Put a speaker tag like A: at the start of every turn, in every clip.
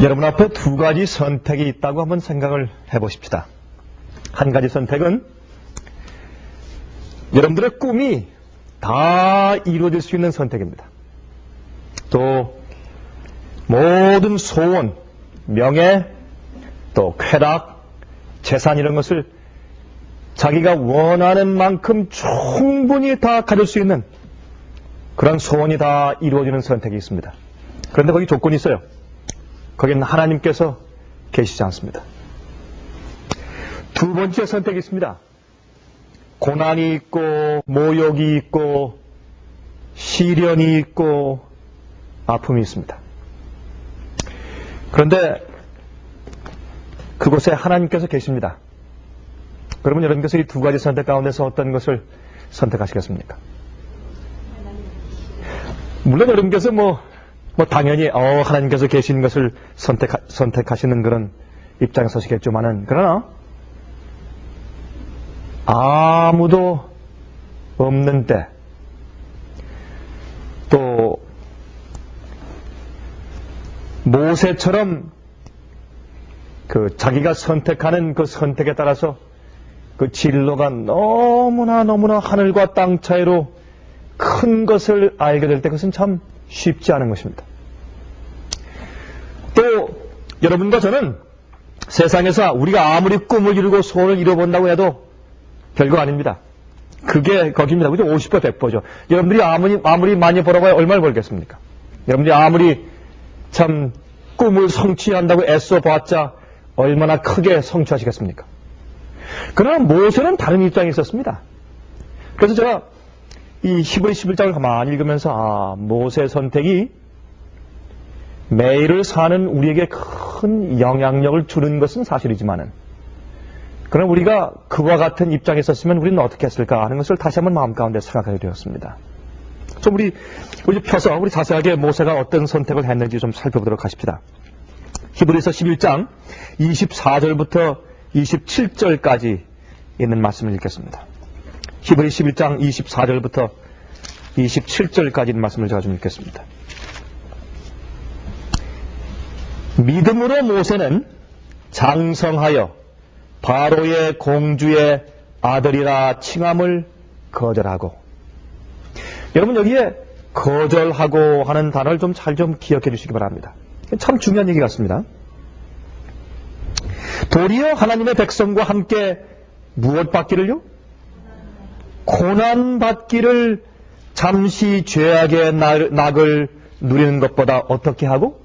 A: 여러분 앞에 두 가지 선택이 있다고 한번 생각을 해보십시다. 한 가지 선택은 여러분들의 꿈이 다 이루어질 수 있는 선택입니다. 또 모든 소원, 명예, 또 쾌락, 재산 이런 것을 자기가 원하는 만큼 충분히 다 가질 수 있는 그런 소원이 다 이루어지는 선택이 있습니다. 그런데 거기 조건이 있어요. 거기는 하나님께서 계시지 않습니다. 두 번째 선택이 있습니다. 고난이 있고 모욕이 있고 시련이 있고 아픔이 있습니다. 그런데 그곳에 하나님께서 계십니다. 그러면 여러분께서 이 두 가지 선택 가운데서 어떤 것을 선택하시겠습니까? 물론 여러분께서 당연히 하나님께서 계신 것을 선택하시는 그런 입장에 서시겠지만은, 그러나 아무도 없는 때, 또 모세처럼 그 자기가 선택하는 그 선택에 따라서 그 진로가 너무나 하늘과 땅 차이로 큰 것을 알게 될 때 그것은 참 쉽지 않은 것입니다. 또 여러분과 저는 세상에서 우리가 아무리 꿈을 이루고 소원을 이뤄본다고 해도 별거 아닙니다. 그게 거기입니다. 그죠? 50배 100배죠. 여러분들이 아무리 많이 벌어봐야 얼마를 벌겠습니까? 여러분들이 아무리 참 꿈을 성취한다고 애써봤자 얼마나 크게 성취하시겠습니까? 그러나 모세는 다른 입장에 있었습니다. 그래서 제가 이 히브리 11장을 가만히 읽으면서 모세의 선택이 매일을 사는 우리에게 큰 영향력을 주는 것은 사실이지만은, 그럼 우리가 그와 같은 입장에 있었으면 우리는 어떻게 했을까 하는 것을 다시 한번 마음 가운데 생각하게 되었습니다. 좀 우리 펴서 우리 자세하게 모세가 어떤 선택을 했는지 좀 살펴보도록 하십시다. 히브리서 11장 24절부터 27절까지 있는 말씀을 읽겠습니다. 히브리 11장 24절부터 27절까지 있는 말씀을 제가 좀 읽겠습니다. 믿음으로 모세는 장성하여 바로의 공주의 아들이라 칭함을 거절하고, 여러분 여기에 거절하고 하는 단어를 좀 잘 좀 기억해 주시기 바랍니다. 참 중요한 얘기 같습니다. 도리어 하나님의 백성과 함께 무엇 받기를요? 고난 받기를 잠시 죄악의 낙을 누리는 것보다 어떻게 하고?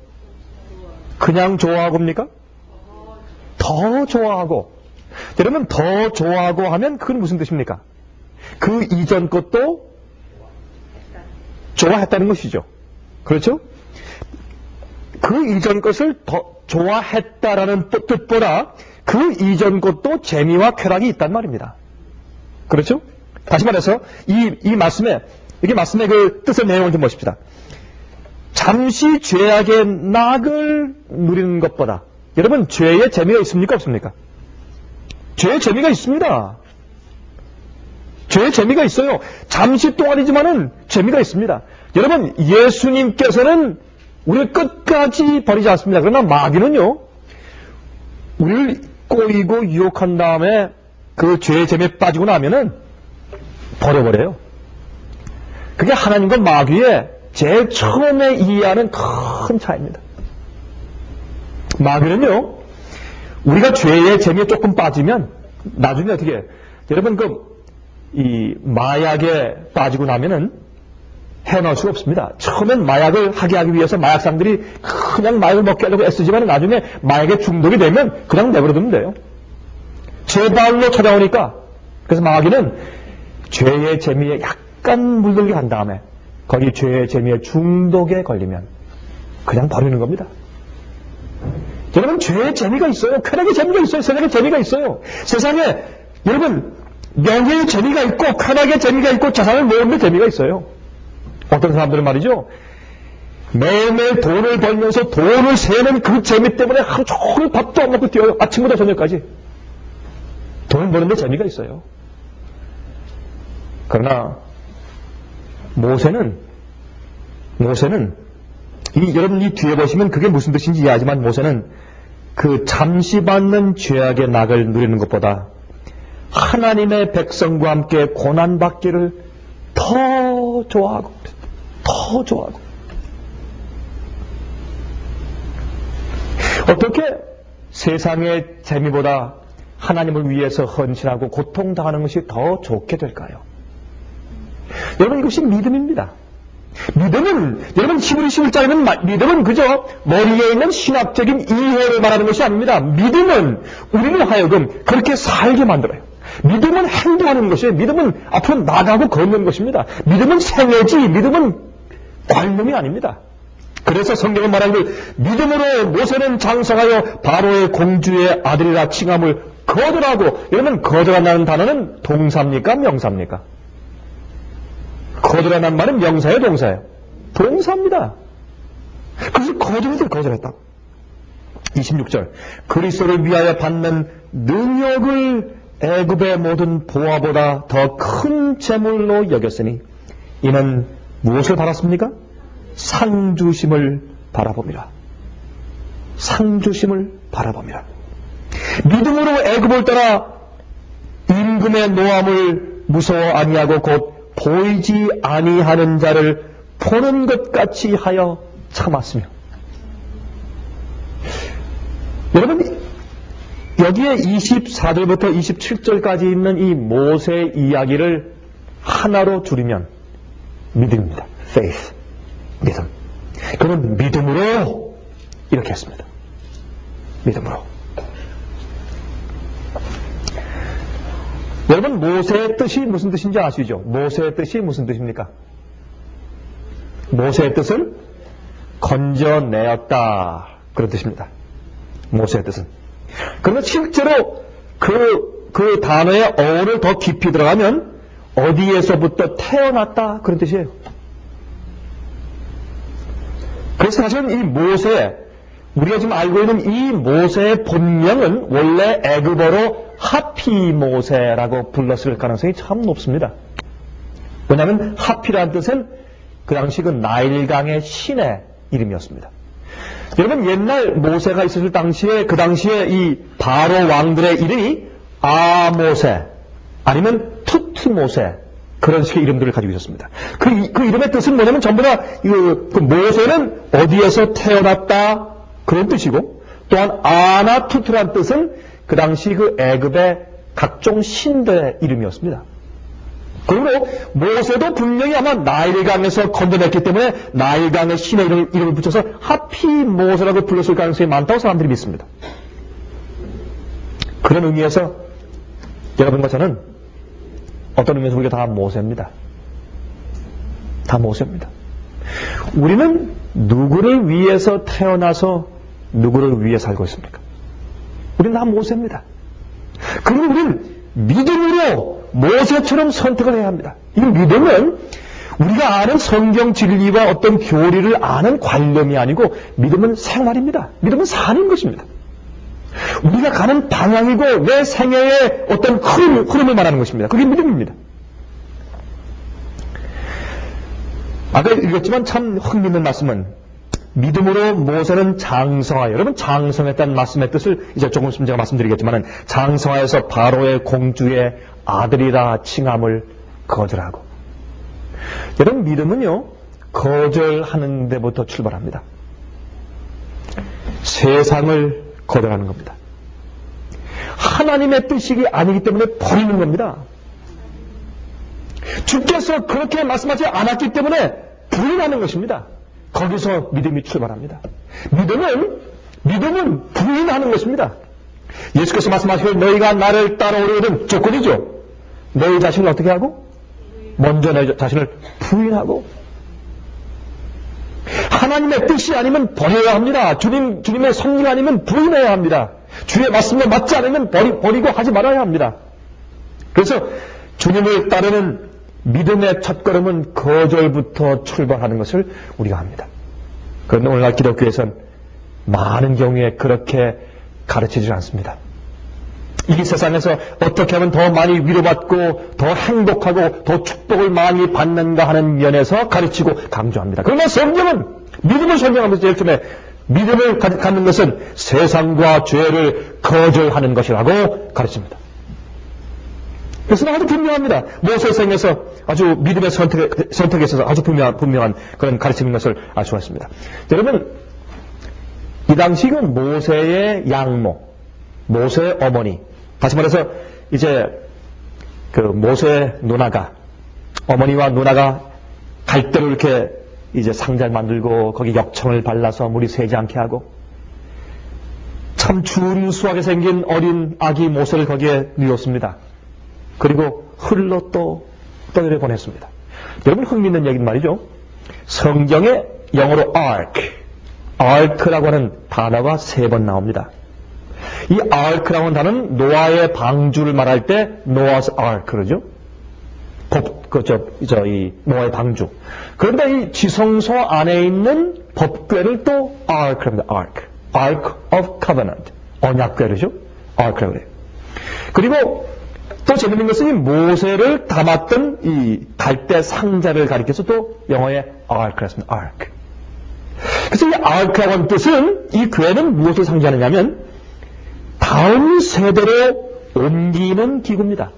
A: 그냥 좋아하고입니까? 더 좋아하고. 여러분 더 좋아하고 하면 그건 무슨 뜻입니까? 그 이전 것도 좋아했다는 것이죠. 그렇죠? 그 이전 것을 더 좋아했다라는 뜻보다 그 이전 것도 재미와 쾌락이 있단 말입니다. 그렇죠? 다시 말해서 이 말씀에, 이게 말씀의 그 뜻의 내용을 좀 보십시다. 잠시 죄악의 낙을 누리는 것보다, 여러분 죄의 재미가 있습니까 없습니까? 죄의 재미가 있습니다. 죄의 재미가 있어요. 잠시 동안이지만은 재미가 있습니다. 여러분 예수님께서는 우리를 끝까지 버리지 않습니다. 그러나 마귀는요, 우리를 꼬이고 유혹한 다음에 그 죄의 재미에 빠지고 나면은 버려버려요. 그게 하나님과 마귀의 제일 처음에 이해하는 큰 차이입니다. 마귀는요, 우리가 죄의 재미에 조금 빠지면 나중에 어떻게 해요? 여러분 이 마약에 빠지고 나면은 헤어나올 수가 없습니다. 처음엔 마약을 하게 하기 위해서 마약상들이 그냥 마약을 먹게 하려고 애쓰지만 나중에 마약에 중독이 되면 그냥 내버려두면 돼요. 제 발로 찾아오니까. 그래서 마귀는 죄의 재미에 약간 물들게 한 다음에 거기 죄의 재미에 중독에 걸리면 그냥 버리는 겁니다. 여러분 죄의 재미가 있어요. 쾌락의 재미가 있어요. 세상의 재미가 있어요. 세상에 여러분 명예의 재미가 있고 쾌락의 재미가 있고 재산을 모으는 데 재미가 있어요. 어떤 사람들은 말이죠, 매일매일 돈을 벌면서 돈을 세는 그 재미 때문에 하루 종일 밥도 안 먹고 뛰어요. 아침부터 저녁까지. 돈을 버는 데 재미가 있어요. 그러나 모세는 여러분 이 뒤에 보시면 그게 무슨 뜻인지 이해하지만 모세는 그 잠시 받는 죄악의 낙을 누리는 것보다 하나님의 백성과 함께 고난받기를 더 좋아하고 어떻게 세상의 재미보다 하나님을 위해서 헌신하고 고통당하는 것이 더 좋게 될까요? 여러분 이것이 믿음입니다. 믿음은 여러분 히브리 11장에는 믿음은 그저 머리에 있는 신학적인 이해를 말하는 것이 아닙니다. 믿음은 우리를 하여금 그렇게 살게 만들어요. 믿음은 행동하는 것이에요. 믿음은 앞으로 나가고 걷는 것입니다. 믿음은 생애지 믿음은 관념이 아닙니다. 그래서 성경은 말하기를 믿음으로 모세는 장성하여 바로의 공주의 아들이라 칭함을 거절하고, 여러분 거절한다는 단어는 동사입니까 명사입니까? 거절한다는 말은 명사예요 동사예요? 동사입니다. 그래서 거절했다. 26절 그리스도를 위하여 받는 능력을 애굽의 모든 보화보다 더 큰 재물로 여겼으니 이는 무엇을 바랐습니까? 상주심을 바라봅니다. 상주심을 바라봅니다. 믿음으로 애굽을 떠나 임금의 노함을 무서워 아니하고 곧 보이지 아니하는 자를 보는 것 같이 하여 참았으며. 여러분 여기에 24절부터 27절까지 있는 이 모세 이야기를 하나로 줄이면 믿음입니다. faith. 믿음. 그는 믿음으로 이렇게 했습니다. 믿음으로. 여러분 모세의 뜻이 무슨 뜻인지 아시죠? 모세의 뜻이 무슨 뜻입니까? 모세의 뜻은 건져내었다 그런 뜻입니다. 모세의 뜻은. 그러나 실제로 그 단어의 어를 더 깊이 들어가면 어디에서부터 태어났다 그런 뜻이에요. 그래서 사실은 이 모세, 우리가 지금 알고 있는 이 모세의 본명은 원래 애굽어로 하피모세라고 불렀을 가능성이 참 높습니다. 왜냐하면 하피라는 뜻은 그 당시 그 나일강의 신의 이름이었습니다. 여러분 옛날 모세가 있었을 당시에 그 당시에 이 바로 왕들의 이름이 아모세 아니면 투트모세 그런 식의 이름들을 가지고 있었습니다. 그 이름의 뜻은 뭐냐면 전부 다 그 모세는 어디에서 태어났다 그런 뜻이고, 또한 아나투트라는 뜻은 그 당시 그 애굽의 각종 신들의 이름이었습니다. 그리고 모세도 분명히 아마 나일강에서 건져냈기 때문에 나일강의 신의 이름을 붙여서 하피모세라고 불렀을 가능성이 많다고 사람들이 믿습니다. 그런 의미에서 여러분과 저는 어떤 의미에서 우리가 다 모세입니다. 다 모세입니다. 우리는 누구를 위해서 태어나서 누구를 위해 살고 있습니까? 우리는 다 모세입니다. 그리고 우리는 믿음으로 모세처럼 선택을 해야 합니다. 이 믿음은 우리가 아는 성경 진리와 어떤 교리를 아는 관념이 아니고 믿음은 생활입니다. 믿음은 사는 것입니다. 우리가 가는 방향이고 내 생애의 어떤 흐름을 말하는 것입니다. 그게 믿음입니다. 아까 읽었지만 참 흥미있는 말씀은 믿음으로 모세는 장성하여, 여러분 장성했다는 말씀의 뜻을 이제 조금 있으면 제가 말씀드리겠지만 장성하여서 바로의 공주의 아들이라 칭함을 거절하고. 여러분 믿음은요 거절하는 데부터 출발합니다. 세상을 거절하는 겁니다. 하나님의 뜻이 아니기 때문에 버리는 겁니다. 주께서 그렇게 말씀하지 않았기 때문에 부인하는 것입니다. 거기서 믿음이 출발합니다. 믿음은 부인하는 것입니다. 예수께서 말씀하시길 너희가 나를 따라오려는 조건이죠. 너희 자신을 어떻게 하고? 먼저 너희 자신을 부인하고. 하나님의 뜻이 아니면 버려야 합니다. 주님의 성령 아니면 부인해야 합니다. 주의 말씀과 맞지 않으면 버리고 하지 말아야 합니다. 그래서 주님을 따르는 믿음의 첫걸음은 거절부터 출발하는 것을 우리가 합니다. 그런데 오늘날 기독교에서는 많은 경우에 그렇게 가르치지 않습니다. 이 세상에서 어떻게 하면 더 많이 위로받고 더 행복하고 더 축복을 많이 받는가 하는 면에서 가르치고 강조합니다. 그러나 성경은 믿음을 설명하면서 제일 처음에 믿음을 갖는 것은 세상과 죄를 거절하는 것이라고 가르칩니다. 그래서 아주 분명합니다. 모세성에서 아주 믿음의 선택에 있어서 아주 분명한 그런 가르치는 것을 알 수가 있습니다. 여러분, 이 당시 그 모세의 양모, 모세의 어머니, 다시 말해서 이제 그 모세의 누나가, 어머니와 누나가 갈대로 이렇게 이제 상자를 만들고 거기 역청을 발라서 물이 새지 않게 하고 참 준수하게 생긴 어린 아기 모세를 거기에 뉘었습니다. 그리고 흘러 또 떠내려 보냈습니다. 여러분, 흥미있는 얘기는 말이죠. 성경에 영어로 ark라고 하는 단어가 3번 나옵니다. 이 ark라고 하는 단어는 노아의 방주를 말할 때 Noah's Ark 그러죠. 이 노아의 방주. 그런데 이 지성소 안에 있는 법궤를 또 ark랍니다. Ark of Covenant. 언약궤죠. ark라고 그래요. 그리고 또 재밌는 것은 이 모세를 담았던 이 갈대 상자를 가리켜서 또 영어에 ark였습니다. ark. 그래서 이 ark라고 하는 뜻은 이 궤는 무엇을 상징하느냐면 다음 세대로 옮기는 기구입니다.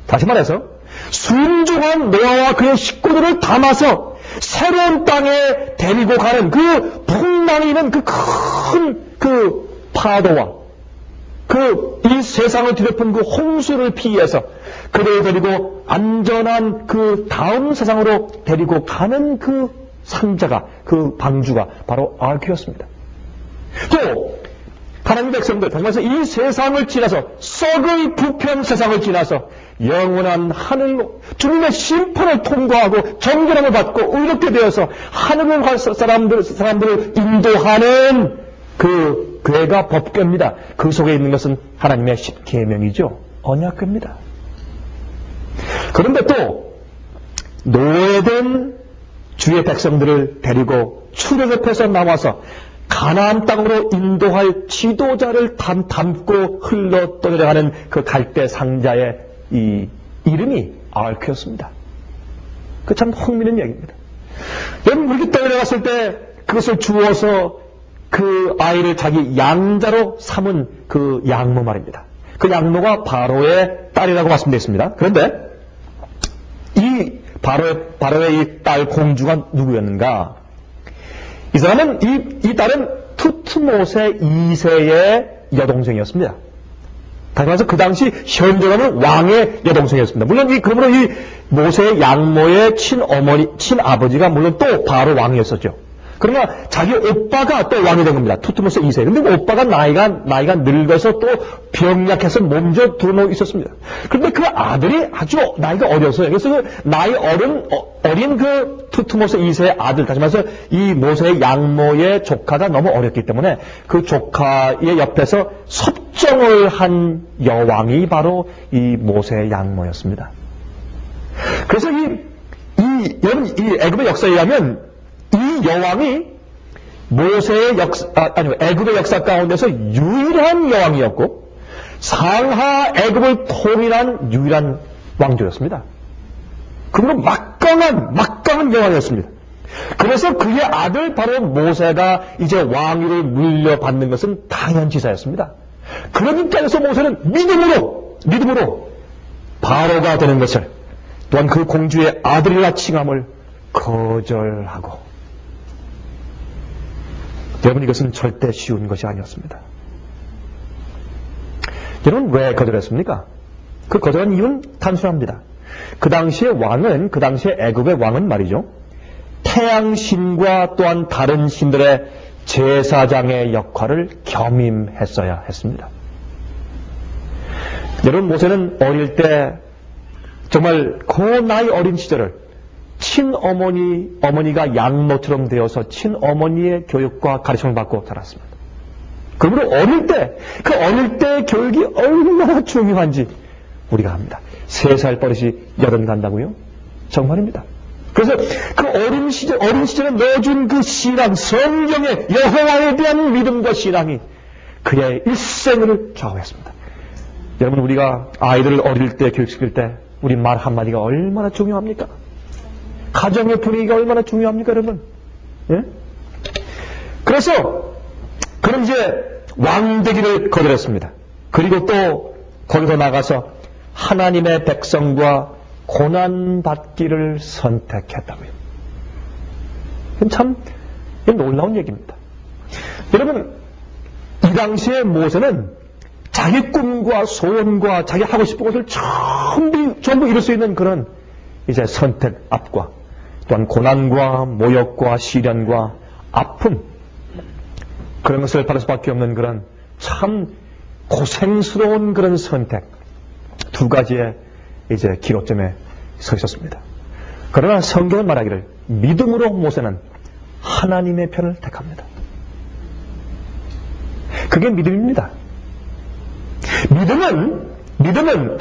A: 다시 말해서 순종한 노아와 그의 식구들을 담아서 새로운 땅에 데리고 가는 그 풍랑이 있는 그 큰 파도와 이 세상을 뒤덮은 그 홍수를 피해서 그들을 데리고 안전한 그 다음 세상으로 데리고 가는 그 상자가, 그 방주가 바로 아크였습니다. 또 하나님 백성들, 다시 말해서 이 세상을 지나서 썩의 부패한 세상을 지나서 영원한 하늘로 주님의 심판을 통과하고 정결함을 받고 의롭게 되어서 하늘을 갈 사람들을 인도하는 그 궤가 법궤입니다. 그 속에 있는 것은 하나님의 십계명이죠. 언약궤입니다. 그런데 또 노예된 주의 백성들을 데리고 출애굽해서 나와서 가나안 땅으로 인도할 지도자를 담고 흘러 떠내려가는 그 갈대 상자의 이 이름이 아크였습니다. 그 참 흥미있는 얘기입니다. 여러분, 이렇게 떠내려갔을 때 그것을 주워서 그 아이를 자기 양자로 삼은 그 양모 말입니다. 그 양모가 바로의 딸이라고 말씀되어 있습니다. 그런데 이 바로의 이 딸 공주가 누구였는가? 이 사람은 이 딸은 투트모세 2세의 여동생이었습니다. 다시 말해서 그 당시 현존하는 왕의 여동생이었습니다. 물론 그러므로 이 모세의 양모의 친아버지가 물론 또 바로 왕이었었죠. 그러나 자기 오빠가 또 왕이 된 겁니다. 투트모세 2세. 근데 오빠가 나이가 늙어서 또 병약해서 몸져 드러누워 있었습니다. 그런데 그 아들이 아주 나이가 어려서요. 그래서 그 나이 어린 그 투트모세 2세의 아들, 다시 말해서 이 모세의 양모의 조카가 너무 어렸기 때문에 그 조카의 옆에서 섭정을 한 여왕이 바로 이 모세의 양모였습니다. 그래서 여러분, 이 애굽의 역사에 의하면 이 여왕이 모세의 애굽의 역사 가운데서 유일한 여왕이었고 상하 애굽을 통일한 유일한 왕조였습니다. 그러므로 막강한 여왕이었습니다. 그래서 그의 아들 바로 모세가 이제 왕위를 물려받는 것은 당연지사였습니다. 그러니까 해서 모세는 믿음으로 바로가 되는 것을, 또한 그 공주의 아들이라 칭함을 거절하고, 여러분, 이것은 절대 쉬운 것이 아니었습니다. 여러분, 왜 거절했습니까? 그 거절한 이유는 단순합니다. 그 당시의 애굽의 왕은 말이죠, 태양신과 또한 다른 신들의 제사장의 역할을 겸임했어야 했습니다. 여러분, 모세는 어릴 때 정말 그 나이 어린 시절을 어머니가 양모처럼 되어서 친어머니의 교육과 가르침을 받고 자랐습니다. 그러므로 어릴 때 교육이 얼마나 중요한지 우리가 압니다. 3살 버릇이 80 간다고요? 정말입니다. 그래서 그 어린 시절에 넣어준 그 신앙, 성경의 여호와에 대한 믿음과 신앙이 그의 일생을 좌우했습니다. 여러분, 우리가 아이들을 어릴 때 교육시킬 때 우리 말 한마디가 얼마나 중요합니까? 가정의 분위기가 얼마나 중요합니까, 여러분? 예? 그래서 그는 이제 왕되기를 거절했습니다. 그리고 또 거기서 나가서 하나님의 백성과 고난받기를 선택했다고요. 이건 참 놀라운 얘기입니다. 여러분, 이 당시에 모세는 자기 꿈과 소원과 자기 하고 싶은 것을 전부 이룰 수 있는 그런 이제 선택 앞과 또한 고난과 모욕과 시련과 아픔, 그런 것을 받을 수밖에 없는 그런 참 고생스러운 그런 선택, 두 가지의 이제 기로점에 서 있었습니다. 그러나 성경은 말하기를 믿음으로 모세는 하나님의 편을 택합니다. 그게 믿음입니다. 믿음은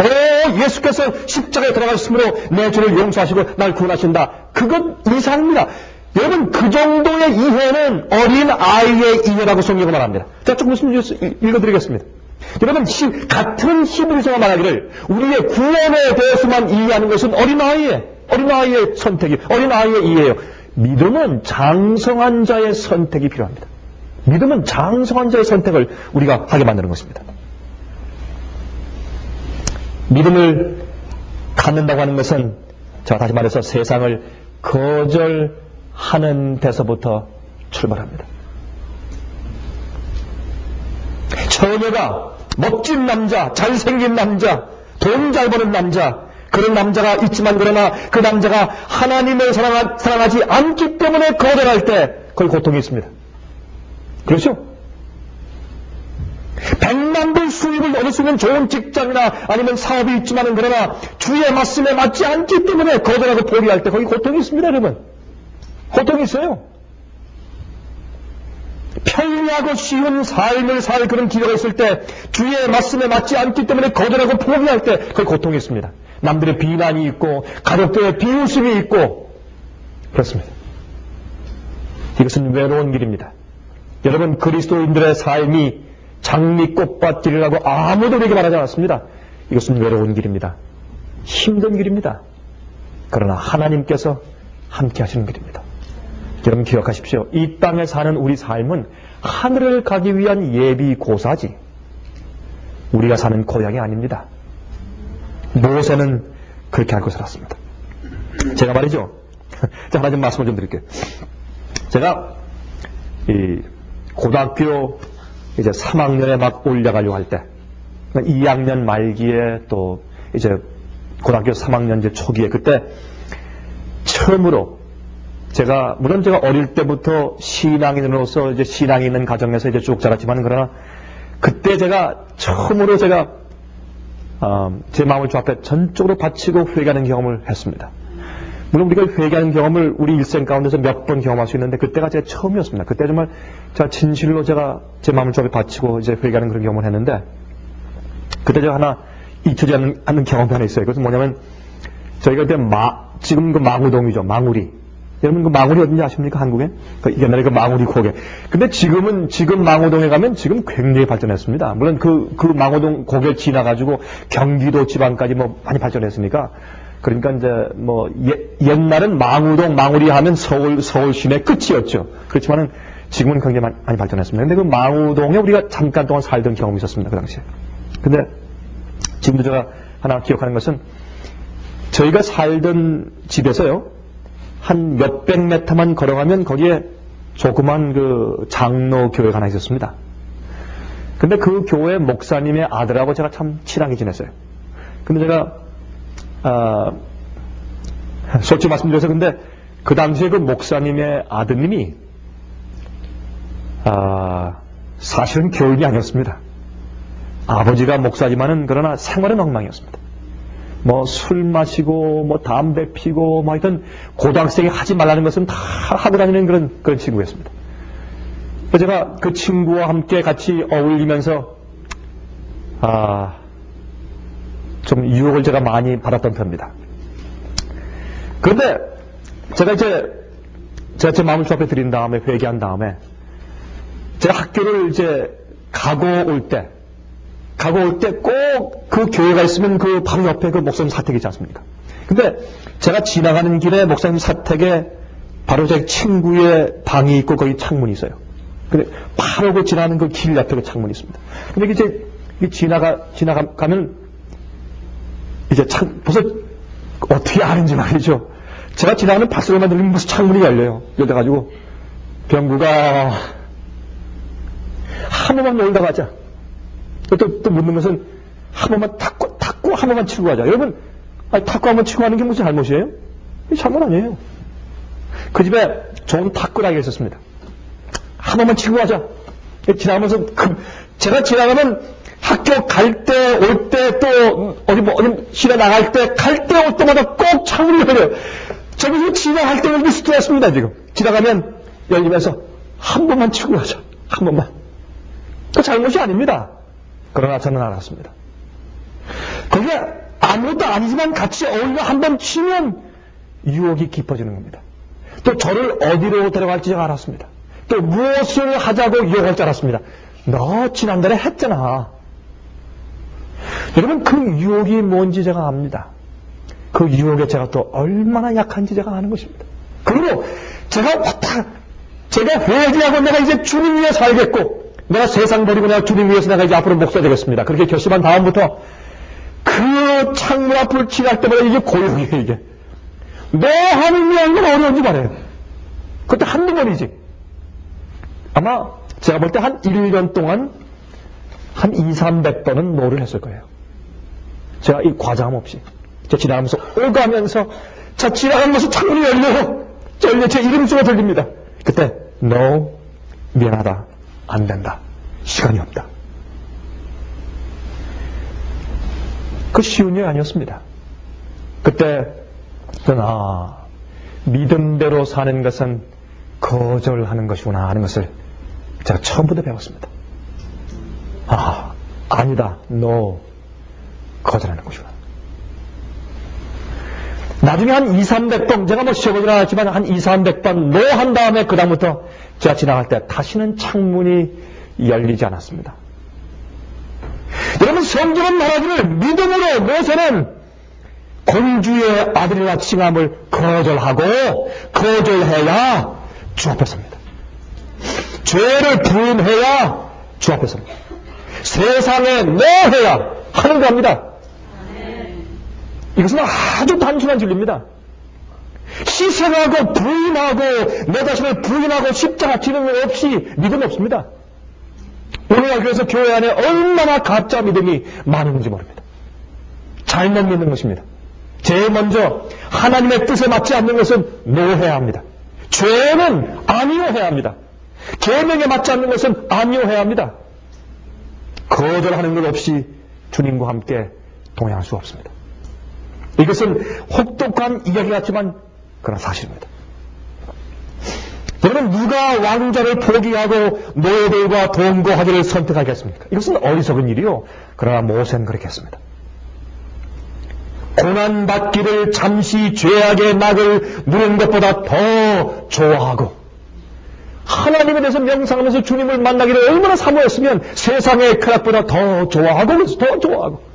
A: 예수께서 십자가에 들어가셨으므로 내 죄를 용서하시고 날 구원하신다. 그건 이상입니다. 여러분, 그 정도의 이해는 어린 아이의 이해라고 성경은 말합니다. 제가 조금 읽어드리겠습니다. 여러분, 같은 히브리서가 말하기를 우리의 구원에 대해서만 이해하는 것은 어린아이의 선택이, 어린아이의 이해예요. 믿음은 장성한 자의 선택이 필요합니다. 믿음은 장성한 자의 선택을 우리가 하게 만드는 것입니다. 믿음을 갖는다고 하는 것은 제가 다시 말해서 세상을 거절하는 데서부터 출발합니다. 처녀가 멋진 남자, 잘생긴 남자, 돈 잘 버는 남자, 그런 남자가 있지만 그러나 그 남자가 하나님을 사랑하지 않기 때문에 거절할 때 거기 고통이 있습니다. 그렇죠? 100만 불 수입을 얻을 수 있는 좋은 직장이나 아니면 사업이 있지만 그러나 주의 말씀에 맞지 않기 때문에 거절하고 포기할 때 거기 고통이 있습니다, 여러분. 고통이 있어요. 편리하고 쉬운 삶을 살 그런 기회가 있을 때 주의 말씀에 맞지 않기 때문에 거절하고 포기할 때 거기 고통이 있습니다. 남들의 비난이 있고 가족들의 비웃음이 있고 그렇습니다. 이것은 외로운 길입니다. 여러분, 그리스도인들의 삶이 장미꽃밭길이라고 아무도 우리에게 말하지 않았습니다. 이것은 외로운 길입니다. 힘든 길입니다. 그러나 하나님께서 함께 하시는 길입니다. 여러분 기억하십시오. 이 땅에 사는 우리 삶은 하늘을 가기 위한 예비 고사지 우리가 사는 고향이 아닙니다. 모세는 그렇게 알고 살았습니다. 제가 말이죠. 자, 하나 좀 말씀을 좀 드릴게요. 제가 이 고등학교 이제 3학년에 막 올라가려고 할 때, 2학년 말기에 또 이제 고등학교 3학년 이제 초기에 그때 처음으로 물론 제가 어릴 때부터 신앙인으로서 이제 신앙이 있는 가정에서 이제 쭉 자랐지만 그러나 그때 제가 처음으로 제 마음을 주 앞에 전적으로 바치고 회개하는 경험을 했습니다. 물론 우리가 회개하는 경험을 우리 일생 가운데서 몇 번 경험할 수 있는데 그때가 제가 처음이었습니다. 그때 정말 제가 진실로 제가 제 마음을 주 앞에 바치고 이제 회개하는 그런 경험을 했는데 그때 제가 하나 잊혀지지 않는 경험이 하나 있어요. 그것은 뭐냐면 저희가 그때 지금 그 망우동이죠. 망우리. 여러분 그 망우리 어딘지 아십니까? 한국에? 옛날에 그 망우리 고개. 근데 지금 망우동에 가면 지금 굉장히 발전했습니다. 물론 그 망우동 고개를 지나가지고 경기도 지방까지 뭐 많이 발전했으니까 그러니까 이제 뭐 옛날은 망우동, 망우리 하면 서울 시내 끝이었죠. 그렇지만은 지금은 굉장히 많이 발전했습니다. 근데 그 망우동에 우리가 잠깐 동안 살던 경험이 있었습니다. 그 당시에. 근데 지금도 제가 하나 기억하는 것은 저희가 살던 집에서요. 한 몇백 메타만 걸어가면 거기에 조그만 그 장로 교회가 하나 있었습니다. 근데 그 교회 목사님의 아들하고 제가 참 친하게 지냈어요. 근데 제가 솔직히 말씀드려서 근데 그 당시에 그 목사님의 아드님이 사실은 교인이 아니었습니다. 아버지가 목사지만은 그러나 생활은 엉망이었습니다. 뭐 술 마시고 뭐 담배 피고 뭐 하여튼 고등학생이 하지 말라는 것은 다 하고 다니는 그런 친구였습니다. 그래서 제가 그 친구와 함께 같이 어울리면서 좀 유혹을 제가 많이 받았던 편입니다. 그런데 제가 제 마음을 주 앞에 드린 다음에 회개한 다음에 제가 학교를 이제 가고 올 때 꼭 그 교회가 있으면 그 바로 옆에 그 목사님 사택이 있지 않습니까? 근데 제가 지나가는 길에 목사님 사택에 바로 제 친구의 방이 있고 거기 창문이 있어요. 근데 바로 그 지나는 그 길 옆에 그 창문이 있습니다. 근데 이제 지나가면 이제 벌써 어떻게 아는지 말이죠. 제가 지나가는 발소리만 들리면 무슨 창문이 열려요. 열려가지고 병구가 한 번만 놀다 가자. 또 묻는 것은 한 번만 탁구 한 번만 치고 가자. 여러분, 탁구 한 번 치고 가는 게 무슨 잘못이에요? 잘못 아니에요. 그 집에 좋은 탁구라기가 있었습니다. 한 번만 치고 가자. 지나가면서 제가 지나가면 학교 갈 때, 올 때, 또 어디 시내 나갈 때, 갈 때, 올 때마다 꼭 창문이 열려요. 저기서 지나갈 때 여기 스트레스입니다, 지금. 지나가면 열리면서 한 번만 치고 가자. 한 번만. 그 잘못이 아닙니다. 그러나 저는 알았습니다. 그게 아무것도 아니지만 같이 어울려 한 번 치면 유혹이 깊어지는 겁니다. 또 저를 어디로 데려갈지 제가 알았습니다. 또 무엇을 하자고 유혹할 줄 알았습니다. 너 지난달에 했잖아. 여러분, 그 유혹이 뭔지 제가 압니다. 그 유혹에 제가 또 얼마나 약한지 제가 아는 것입니다. 그리고 제가 회개하고 내가 이제 주님 위에 살겠고, 내가 세상 버리고 내가 주님 위해서 내가 이제 앞으로 목사 되겠습니다. 그렇게 결심한 다음부터 그 창문 앞을 지날 때마다 이게 고용이에요, 이게. 너 하는 게 얼마나 어려운지 말해요. 그때 한두 번이지. 아마 제가 볼 때 한 1년 동안 한 200~300번은 노를 했을 거예요. 제가 이 과장 없이. 저 지나가면서 오가면서 자 지나가면서 창문이 열려요. 제 이름 소리가 들립니다. 그때 No, 미안하다. 안 된다. 시간이 없다. 그 쉬운 일 아니었습니다. 그때 저는 믿음대로 사는 것은 거절하는 것이구나 하는 것을 제가 처음부터 배웠습니다. 아니다. No. 거절하는 것이구나. 나중에 한 200~300번, 제가 시험을 않았지만 한 200~300번 no 한 다음에 그 다음부터 제가 지나갈 때 다시는 창문이 열리지 않았습니다. 여러분, 성경은 말하기를 믿음으로 모세는 공주의 아들이라 칭함을 거절해야 주 앞에 섭니다. 죄를 부인해야 주 앞에 섭니다. 세상에 노해야 하는 겁니다. 이것은 아주 단순한 진리입니다. 희생하고 부인하고 내 자신을 부인하고 십자가 지는 것 없이 믿음 없습니다. 오늘날 그래서 교회 안에 얼마나 가짜 믿음이 많은지 모릅니다. 잘못 믿는 것입니다. 제일 먼저 하나님의 뜻에 맞지 않는 것은 노해야 합니다. 죄는 아니오해야 합니다. 계명에 맞지 않는 것은 아니오해야 합니다. 거절하는 것 없이 주님과 함께 동행할 수 없습니다. 이것은 혹독한 이야기 같지만 그런 사실입니다. 여러분, 누가 왕자를 포기하고 노예들과 동거하기를 선택하겠습니까? 이것은 어리석은 일이요. 그러나 모세는 그렇게 했습니다. 고난받기를 잠시 죄악의 낙을 누른 것보다 더 좋아하고 하나님에 대해서 명상하면서 주님을 만나기를 얼마나 사모했으면 세상의 쾌락보다 더 좋아하고 더 좋아하고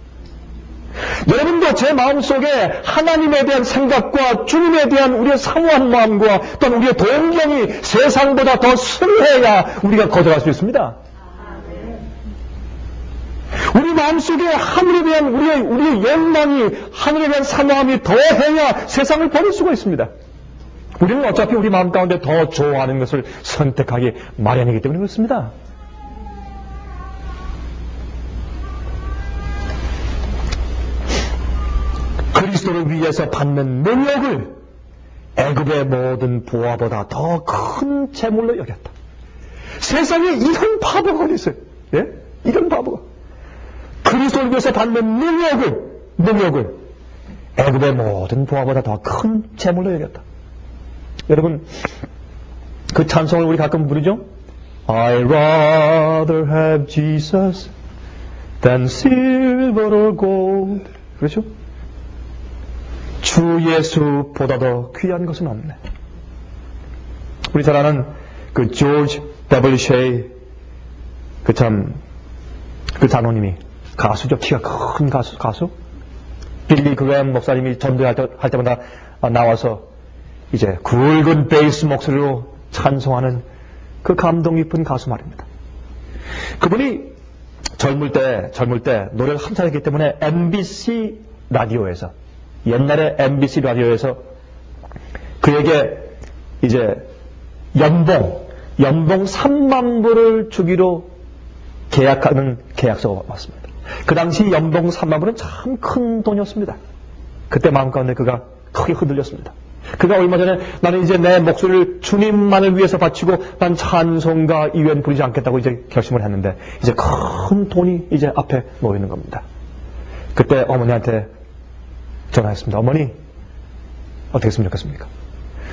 A: 여러분도 제 마음속에 하나님에 대한 생각과 주님에 대한 우리의 사모한 마음과 또는 우리의 동경이 세상보다 더 승해야 우리가 거절할 수 있습니다. 우리 마음속에 하늘에 대한 우리의 욕망이 하늘에 대한 사모함이 더해야 세상을 버릴 수가 있습니다. 우리는 어차피 우리 마음 가운데 더 좋아하는 것을 선택하기 마련이기 때문에 그렇습니다. 그리스도를 위해서 받는 능력을 애굽의 모든 보화보다 더 큰 재물로 여겼다. 세상에 이런 바보가 어디 있어요? 예? 이런 바보가. 그리스도를 위해서 받는 능력을 애굽의 모든 보화보다 더 큰 재물로 여겼다. 여러분, 그 찬송을 우리 가끔 부르죠? I'd rather have Jesus than silver or gold. 그렇죠? 주 예수보다 더 귀한 것은 없네. 우리 잘 아는 그 조지 W. 셰이 그 단원님이 가수죠. 키가 큰 가수. 빌리 그램 목사님이 전도할 때마다 나와서 이제 굵은 베이스 목소리로 찬송하는 그 감동 깊은 가수 말입니다. 그분이 젊을 때 노래를 한참 했기 때문에 MBC 라디오에서, 옛날에 MBC 라디오에서 그에게 이제 연봉 3만 불을 주기로 계약하는 계약서가 왔습니다. 그 당시 연봉 3만 불은 참 큰 돈이었습니다. 그때 마음 가운데 그가 크게 흔들렸습니다. 그가 얼마 전에 나는 이제 내 목소리를 주님만을 위해서 바치고 난 찬송가 이외엔 부르지 않겠다고 이제 결심을 했는데 이제 큰 돈이 이제 앞에 놓여 있는 겁니다. 그때 어머니한테 전화했습니다. 어머니, 어떻게 했으면 좋겠습니까?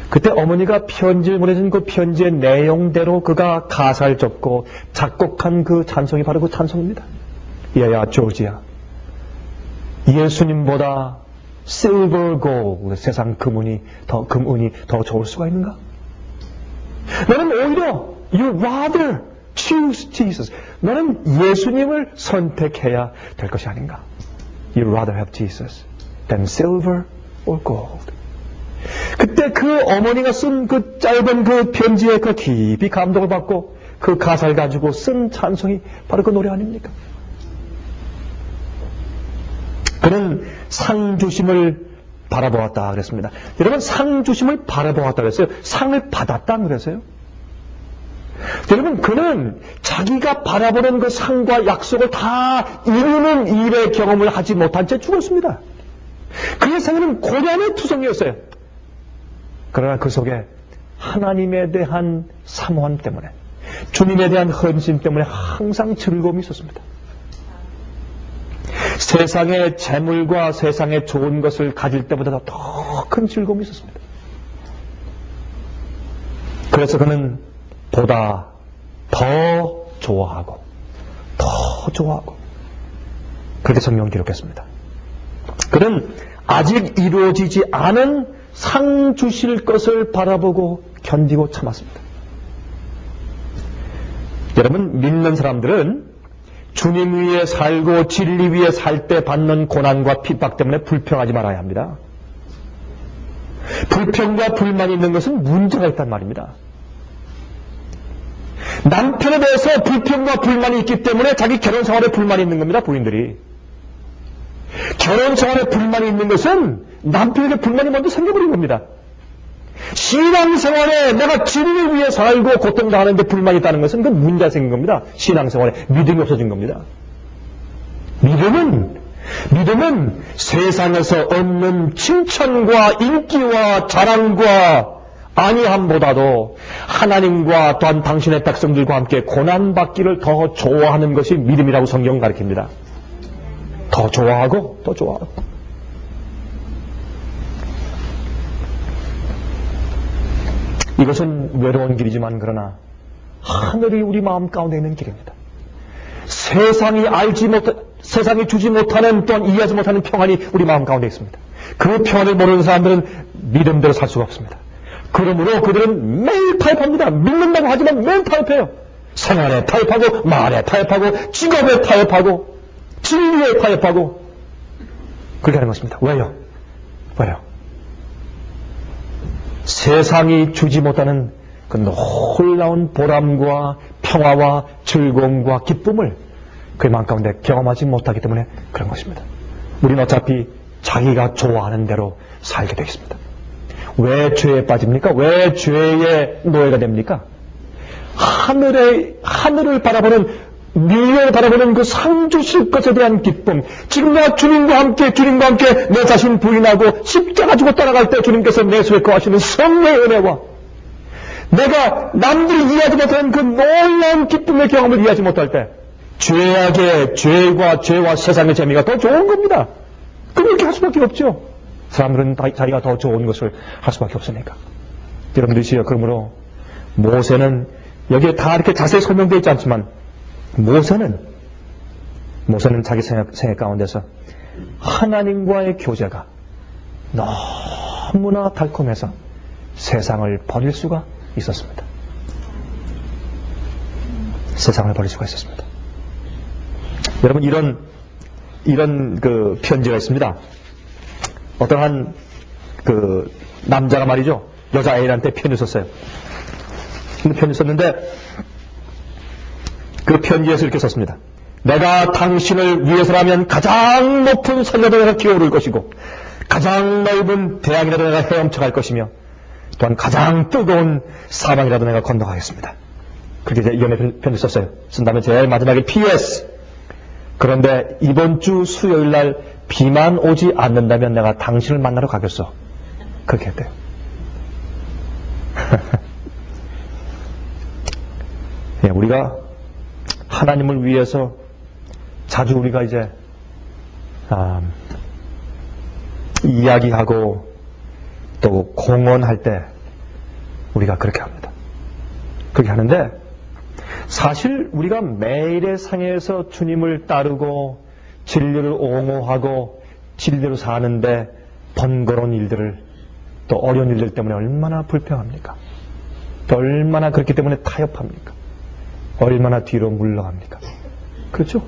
A: 그때 어머니가 편지를 보내준 그 편지의 내용대로 그가 가사를 적고 작곡한 그 찬송이 바로 그 찬송입니다. 얘야 조지야, 예수님보다 silver gold, 세상 금은이 더 좋을 수가 있는가? 너는 오히려 you rather choose Jesus. 너는 예수님을 선택해야 될 것이 아닌가? You rather have Jesus than silver or gold. 그때 그 어머니가 쓴 그 짧은 그 편지에 그 깊이 감동을 받고 그 가사를 가지고 쓴 찬송이 바로 그 노래 아닙니까? 그는 상 주심을 바라보았다 그랬습니다. 여러분, 상 주심을 바라보았다 그랬어요. 상을 받았다 그랬어요. 여러분, 그는 자기가 바라보는 그 상과 약속을 다 이루는 일의 경험을 하지 못한 채 죽었습니다. 그의 생애는 고난의 투성이었어요. 그러나 그 속에 하나님에 대한 사모함 때문에, 주님에 대한 헌신 때문에 항상 즐거움이 있었습니다. 세상의 재물과 세상의 좋은 것을 가질 때보다 더 큰 즐거움이 있었습니다. 그래서 그는 보다 더 좋아하고 그렇게 성경을 기록했습니다. 그는 아직 이루어지지 않은 상 주실 것을 바라보고 견디고 참았습니다. 여러분, 믿는 사람들은 주님 위에 살고 진리 위에 살 때 받는 고난과 핍박 때문에 불평하지 말아야 합니다. 불평과 불만이 있는 것은 문제가 있단 말입니다. 남편에 대해서 불평과 불만이 있기 때문에 자기 결혼 생활에 불만이 있는 겁니다. 부인들이. 결혼 생활에 불만이 있는 것은 남편에게 불만이 먼저 생겨버린 겁니다. 신앙생활에 내가 진리를 위해 살고 고통당하는데 불만이 있다는 것은 그 문제가 생긴 겁니다. 신앙생활에 믿음이 없어진 겁니다. 믿음은 세상에서 얻는 칭찬과 인기와 자랑과 아니함보다도 하나님과 또한 당신의 백성들과 함께 고난받기를 더 좋아하는 것이 믿음이라고 성경은 가르칩니다. 더 좋아하고. 이것은 외로운 길이지만 그러나 하늘이 우리 마음 가운데 있는 길입니다. 세상이 주지 못하는 또한 이해하지 못하는 평안이 우리 마음 가운데 있습니다. 그 평안을 모르는 사람들은 믿음대로 살 수가 없습니다. 그러므로 그들은 매일 타협합니다. 믿는다고 하지만 매일 타협해요. 생활에 타협하고, 말에 타협하고, 직업에 타협하고, 진리에 타협하고, 그렇게 하는 것입니다. 왜요? 세상이 주지 못하는 그 놀라운 보람과 평화와 즐거움과 기쁨을 그의 마음 가운데 경험하지 못하기 때문에 그런 것입니다. 우리는 어차피 자기가 좋아하는 대로 살게 되어 있습니다. 왜 죄에 빠집니까? 왜 죄의 노예가 됩니까? 하늘을 바라보는, 미래를 바라보는 그 상 주실 것에 대한 기쁨, 지금 내가 주님과 함께 내 자신 부인하고 십자가 지고 따라갈 때 주님께서 내 속에 거하시는 성령의 은혜와 내가 남들이 이해하지 못하는 그 놀라운 기쁨의 경험을 이해하지 못할 때 죄와 세상의 재미가 더 좋은 겁니다. 그렇게 할 수밖에 없죠. 사람들은 자기가 더 좋은 것을 할 수밖에 없으니까. 여러분들이시여, 그러므로 모세는 여기에 다 이렇게 자세히 설명되어 있지 않지만 모세는 자기 생애 가운데서 하나님과의 교제가 너무나 달콤해서 세상을 버릴 수가 있었습니다. 여러분, 이런 그 편지가 있습니다. 어떠한 그 남자가 말이죠, 여자 애인한테 편지 썼어요. 근데 편지 썼는데 편지에서 이렇게 썼습니다. 내가 당신을 위해서라면 가장 높은 산에도 내가 기어오를 것이고 가장 넓은 대양이라도 내가 헤엄쳐 갈 것이며 또한 가장 뜨거운 사방이라도 내가 건너가겠습니다. 그렇게 이제 연애 편지 썼어요. 쓴 다음에 제일 마지막에 PS. 그런데 이번 주 수요일 날 비만 오지 않는다면 내가 당신을 만나러 가겠어. 그렇게 했대요. 예, 우리가 하나님을 위해서 자주 우리가 이제 이야기하고 또 공언할 때 우리가 그렇게 합니다. 그렇게 하는데 사실 우리가 매일의 생애에서 주님을 따르고 진리를 옹호하고 진리로 사는데 번거로운 일들을 또 어려운 일들 때문에 얼마나 불평합니까? 또 얼마나 그렇기 때문에 타협합니까? 얼마나 뒤로 물러갑니까? 그렇죠?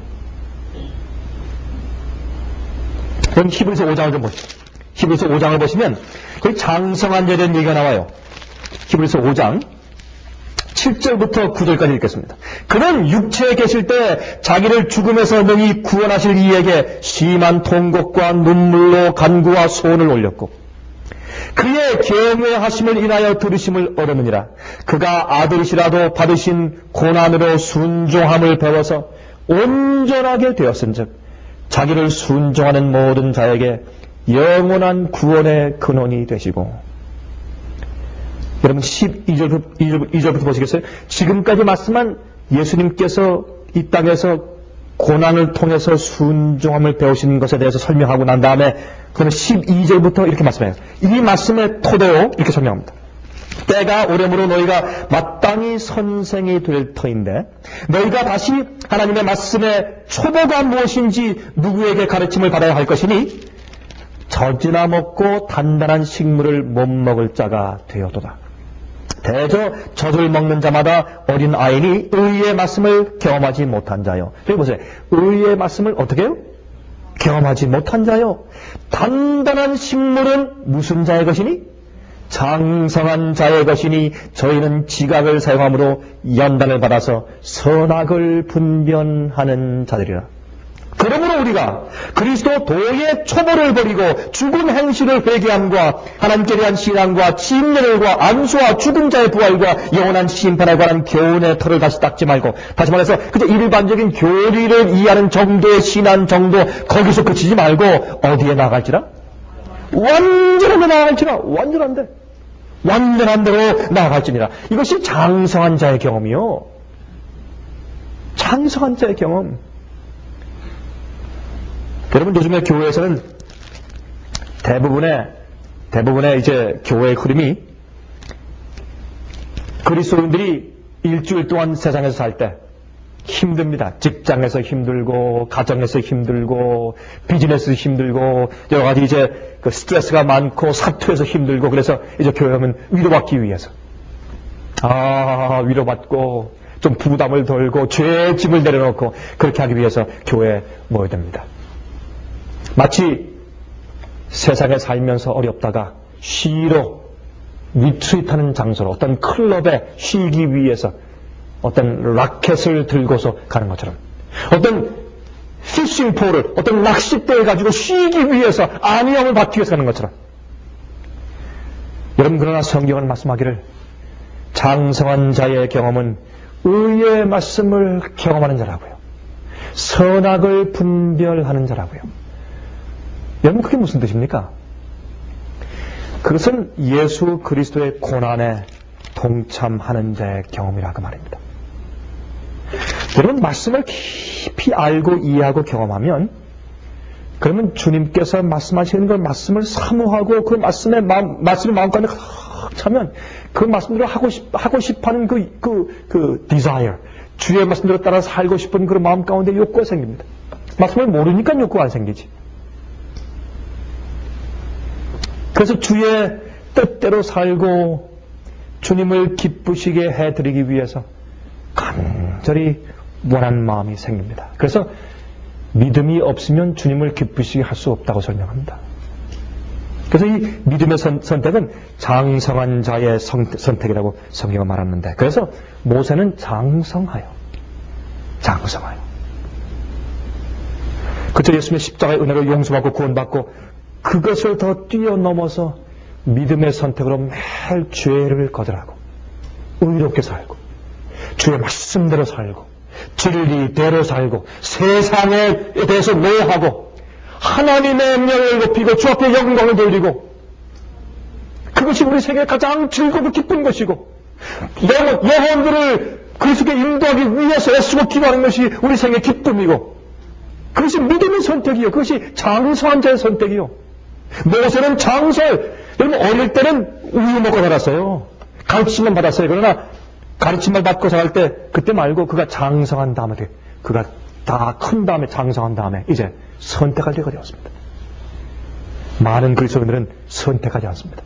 A: 그럼 히브리서 5장을 좀 보시죠. 히브리서 5장을 보시면 거기 장성한 자에 대한 얘기가 나와요. 히브리서 5장 7절부터 9절까지 읽겠습니다. 그는 육체에 계실 때 자기를 죽음에서 능히 구원하실 이에게 심한 통곡과 눈물로 간구와 소원을 올렸고 그의 경외하심을 인하여 들으심을 얻었느니라. 그가 아들이시라도 받으신 고난으로 순종함을 배워서 온전하게 되었은즉 자기를 순종하는 모든 자에게 영원한 구원의 근원이 되시고. 여러분 12절부터 보시겠어요? 지금까지 말씀한 예수님께서 이 땅에서 고난을 통해서 순종함을 배우신 것에 대해서 설명하고 난 다음에 그는 12절부터 이렇게 말씀해요. 이 말씀의 토대로 이렇게 설명합니다. 때가 오려므로 너희가 마땅히 선생이 될 터인데 너희가 다시 하나님의 말씀의 초보가 무엇인지 누구에게 가르침을 받아야 할 것이니 젖이나 먹고 단단한 식물을 못 먹을 자가 되어도다. 대저 젖을 먹는 자마다 어린 아이니 의의 말씀을 경험하지 못한 자요. 여기 보세요. 의의 말씀을 어떻게 해요? 경험하지 못한 자요. 단단한 식물은 무슨 자의 것이니? 장성한 자의 것이니 저희는 지각을 사용함으로 연단을 받아서 선악을 분별하는 자들이라. 그러므로 우리가 그리스도 도의 초보를 버리고 죽은 행실을 회개함과 하나님께 대한 신앙과 침례를과 안수와 죽은 자의 부활과 영원한 심판에 관한 교훈의 털을 다시 닦지 말고, 다시 말해서 그저 일반적인 교리를 이해하는 정도의 신앙 정도 거기서 그치지 말고 어디에 나갈지라? 완전한 데 나갈지라. 완전한 데로 나아갈지니라. 이것이 장성한 자의 경험이요. 장성한 자의 경험. 여러분, 요즘에 교회에서는 대부분의 이제 교회의 흐름이 그리스도인들이 일주일 동안 세상에서 살 때 힘듭니다. 직장에서 힘들고, 가정에서 힘들고, 비즈니스에서 힘들고, 여러 가지 이제 그 스트레스가 많고, 사투에서 힘들고, 그래서 이제 교회 오면 위로받기 위해서. 위로받고, 좀 부담을 덜고, 죄의 짐을 내려놓고, 그렇게 하기 위해서 교회에 모여야 됩니다. 마치 세상에 살면서 어렵다가 쉬러 리트리트하는 장소로 어떤 클럽에 쉬기 위해서 어떤 라켓을 들고서 가는 것처럼, 어떤 피싱포를, 어떤 낚싯대를 가지고 쉬기 위해서 안위함을 받기 위해서 가는 것처럼. 여러분, 그러나 성경은 말씀하기를 장성한 자의 경험은 의의 말씀을 경험하는 자라고요. 선악을 분별하는 자라고요. 여러분, 그게 무슨 뜻입니까? 그것은 예수 그리스도의 고난에 동참하는 자의 경험이라 그 말입니다. 여러분, 말씀을 깊이 알고 이해하고 경험하면, 그러면 주님께서 말씀하시는 그 말씀을 사모하고 그 말씀을 마음가운데 가득 차면 그 말씀대로 하고 싶어하는 그 desire, 주의 말씀대로 따라 살고 싶은 그 마음 가운데 욕구가 생깁니다. 말씀을 모르니까 욕구가 안 생기지. 그래서 주의 뜻대로 살고 주님을 기쁘시게 해드리기 위해서 간절히 원하는 마음이 생깁니다. 그래서 믿음이 없으면 주님을 기쁘시게 할 수 없다고 설명합니다. 그래서 이 믿음의 선택은 장성한 자의 선택이라고 성경은 말하는데, 그래서 모세는 장성하여 장성하여. 그저 예수님의 십자가의 은혜로 용서받고 구원받고 그것을 더 뛰어넘어서 믿음의 선택으로 매일 죄를 거절하고 의롭게 살고 주의 말씀대로 살고 진리대로 살고 세상에 대해서 노하고 하나님의 명예를 높이고 주 앞에 영광을 돌리고 그것이 우리 생애의 가장 즐겁고 기쁜 것이고 영혼들을 그리스도께 인도하기 위해서 애쓰고 기도하는 것이 우리 생애의 기쁨이고 그것이 믿음의 선택이요. 그것이 장성한 자의 선택이요. 모세는 장설. 여러분 어릴 때는 우유 먹고 살았어요. 가르침만 받았어요. 그러나 가르침만 받고 살 때 그때 말고 그가 장성한 다음에 그가 다 큰 다음에 장성한 다음에 이제 선택할 때가 되었습니다. 많은 그리스도인들은 선택하지 않습니다.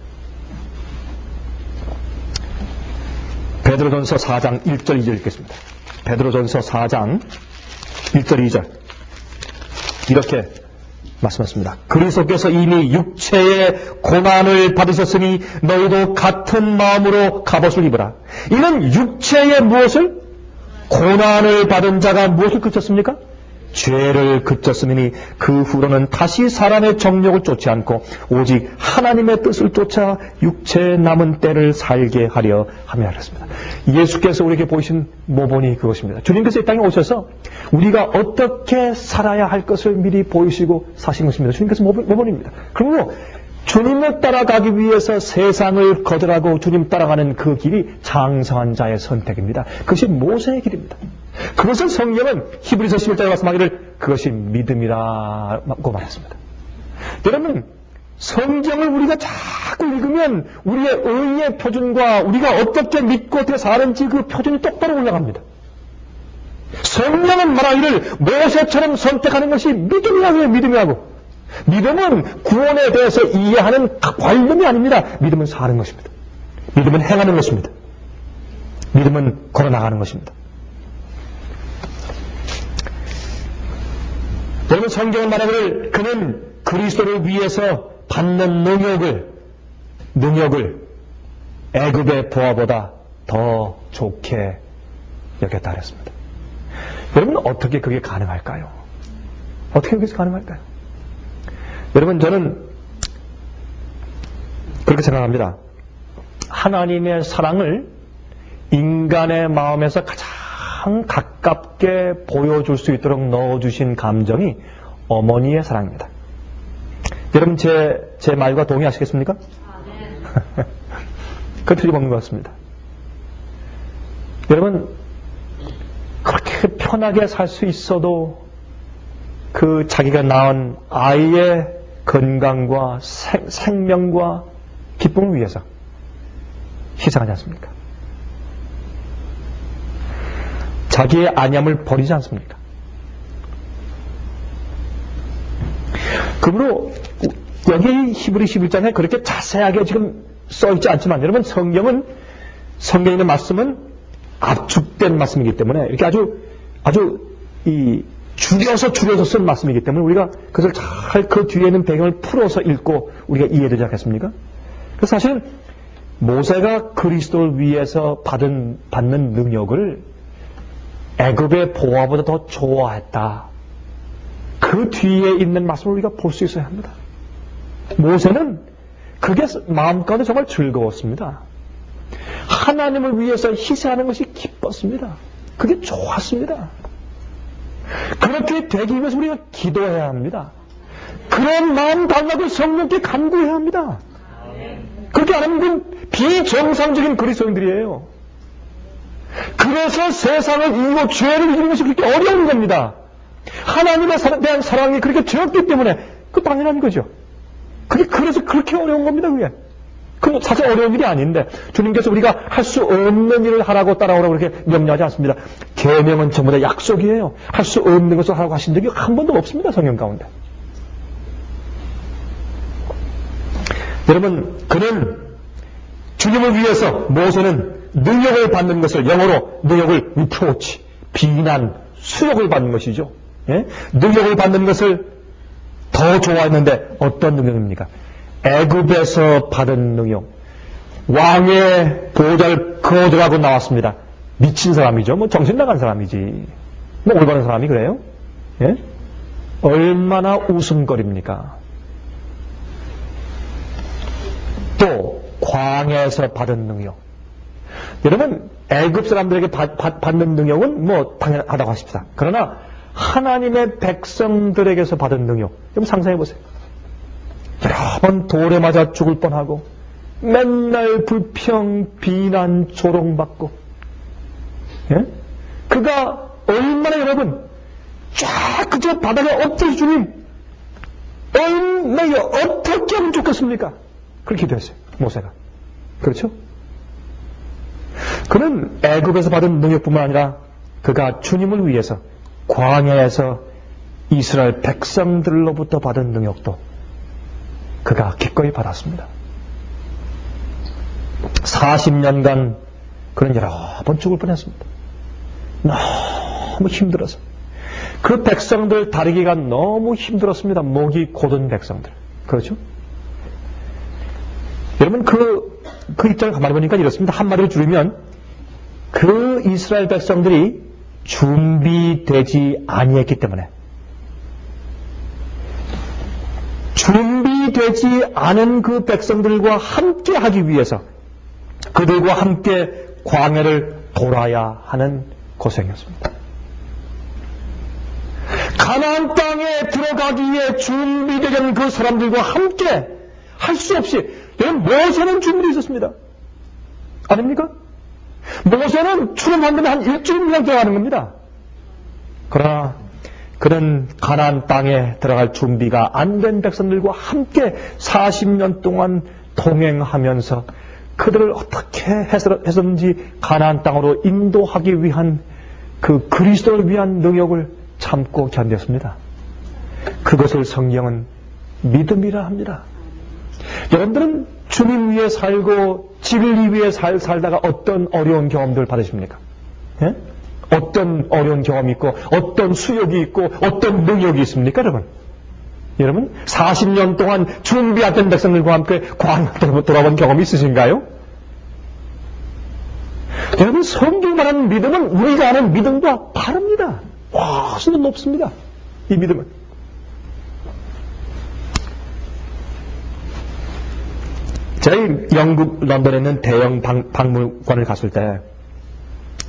A: 베드로전서 4장 1절 2절 읽겠습니다. 베드로전서 4장 1절 2절 이렇게 말씀하십니다. 그리스도께서 이미 육체의 고난을 받으셨으니 너희도 같은 마음으로 갑옷을 입으라. 이는 육체의 무엇을? 고난을 받은 자가 무엇을 그쳤습니까? 죄를 그쳤으니 그 후로는 다시 사람의 정욕을 쫓지 않고 오직 하나님의 뜻을 쫓아 육체에 남은 때를 살게 하려 하며 하셨습니다. 예수께서 우리에게 보이신 모본이 그것입니다. 주님께서 이 땅에 오셔서 우리가 어떻게 살아야 할 것을 미리 보이시고 사신 것입니다. 주님께서 모본입니다. 그러므로 주님을 따라가기 위해서 세상을 거절하고 주님 따라가는 그 길이 장성한 자의 선택입니다. 그것이 모세의 길입니다. 그것을 성경은 히브리서 11장에 말씀하기를 그것이 믿음이라고 말했습니다. 여러분 성경을 우리가 자꾸 읽으면 우리의 의의 표준과 우리가 어떻게 믿고 어떻게 사는지 그 표준이 똑바로 올라갑니다. 성경은 말하기를 모세처럼 선택하는 것이 믿음이라고 믿음이라고. 믿음은 구원에 대해서 이해하는 관념이 아닙니다. 믿음은 사는 것입니다. 믿음은 행하는 것입니다. 믿음은 걸어나가는 것입니다. 여러분 성경은 말하기를 그는 그리스도를 위해서 받는 능욕을 애굽의 보화보다 더 좋게 여겼다 그랬습니다. 여러분 어떻게 그게 가능할까요? 어떻게 그게 가능할까요? 여러분 저는 그렇게 생각합니다. 하나님의 사랑을 인간의 마음에서 가장 가깝게 보여줄 수 있도록 넣어주신 감정이 어머니의 사랑입니다. 여러분 제 말과 동의하시겠습니까? 네. 그 틀림없는 것 같습니다. 여러분 그렇게 편하게 살 수 있어도 그 자기가 낳은 아이의 건강과 생명과 기쁨을 위해서 희생하지 않습니까? 자기의 안염을 버리지 않습니까? 그러므로 여기 히브리 11장에 그렇게 자세하게 지금 써있지 않지만 여러분 성경에 있는 말씀은 압축된 말씀이기 때문에 이렇게 아주 줄여서 쓴 말씀이기 때문에 우리가 그것을 잘 그 뒤에 있는 배경을 풀어서 읽고 우리가 이해되지 않겠습니까? 그래서 사실은 모세가 그리스도를 위해서 받는 능력을 애굽의 보화보다 더 좋아했다. 그 뒤에 있는 말씀을 우리가 볼 수 있어야 합니다. 모세는 그게 마음가운데 정말 즐거웠습니다. 하나님을 위해서 희생하는 것이 기뻤습니다. 그게 좋았습니다. 그렇게 되기 위해서 우리가 기도해야 합니다. 그런 마음 달라고 성령께 간구해야 합니다. 그렇게 안 하면 비정상적인 그리스도인들이에요. 그래서 세상을 이기고 죄를 이기는 것이 그렇게 어려운 겁니다. 하나님에 대한 사랑이 그렇게 적기 때문에 그 당연한 거죠. 그래서 그렇게 어려운 겁니다. 그건 사실 어려운 일이 아닌데 주님께서 우리가 할 수 없는 일을 하라고 따라오라고 그렇게 명령하지 않습니다. 계명은 전부 다 약속이에요. 할 수 없는 것을 하라고 하신 적이 한 번도 없습니다. 성경 가운데. 여러분 그는 주님을 위해서 모세는 능력을 받는 것을 영어로 능력을 reproach, 비난, 수욕을 받는 것이죠. 예? 능력을 받는 것을 더 좋아했는데 어떤 능력입니까? 애굽에서 받은 능력. 왕의 보좌를 거절하고 나왔습니다. 미친 사람이죠. 정신 나간 사람이지. 뭐 올바른 사람이 그래요? 예? 얼마나 웃음거립니까? 또 광야에서 받은 능력. 여러분 애굽 사람들에게 받는 능력은 뭐 당연하다고 하십시다. 그러나 하나님의 백성들에게서 받은 능력 좀 상상해 보세요. 여러 번 돌에 맞아 죽을 뻔하고 맨날 불평, 비난, 조롱받고 예? 그가 얼마나 여러분 쫙 그저 바닥에 엎드려 주님 얼마나 어떻게 하면 좋겠습니까? 그렇게 됐어요. 모세가. 그렇죠? 그는 애굽에서 받은 능력뿐만 아니라 그가 주님을 위해서 광야에서 이스라엘 백성들로부터 받은 능력도 그가 기꺼이 받았습니다. 40년간 그는 여러 번 죽을 뻔했습니다. 너무 힘들어서. 그 백성들 다루기가 너무 힘들었습니다. 목이 곧은 백성들. 그렇죠? 여러분 그 입장을 가만히 보니까 이렇습니다. 한마디로 줄이면 그 이스라엘 백성들이 준비되지 아니했기 때문에 준비되지 않은 그 백성들과 함께 하기 위해서 그들과 함께 광야를 돌아야 하는 고생이었습니다. 가나안 땅에 들어가기 위해 준비되지 않은 그 사람들과 함께 할 수 없이 모세는 준비되어 있었습니다. 아닙니까? 모세는 출애굽하면 한 일주일 이상 들어가는 겁니다. 그러나 그는 가나안 땅에 들어갈 준비가 안 된 백성들과 함께 40년 동안 동행하면서 그들을 어떻게 해서든지 가나안 땅으로 인도하기 위한 그 그리스도를 위한 능력을 참고 견뎠습니다. 그것을 성경은 믿음이라 합니다. 여러분들은 주님 위에 살고 진리 위에 살다가 어떤 어려운 경험들을 받으십니까? 예? 어떤 어려운 경험이 있고 어떤 수욕이 있고 어떤 능력이 있습니까, 여러분? 여러분 40년 동안 준비했던 백성들과 함께 광야로 돌아온 경험이 있으신가요? 여러분 성경 말하는 믿음은 우리가 아는 믿음과 다릅니다. 훨씬 높습니다. 이 믿음은. 저희 영국 런던에 있는 대형 박물관을 갔을 때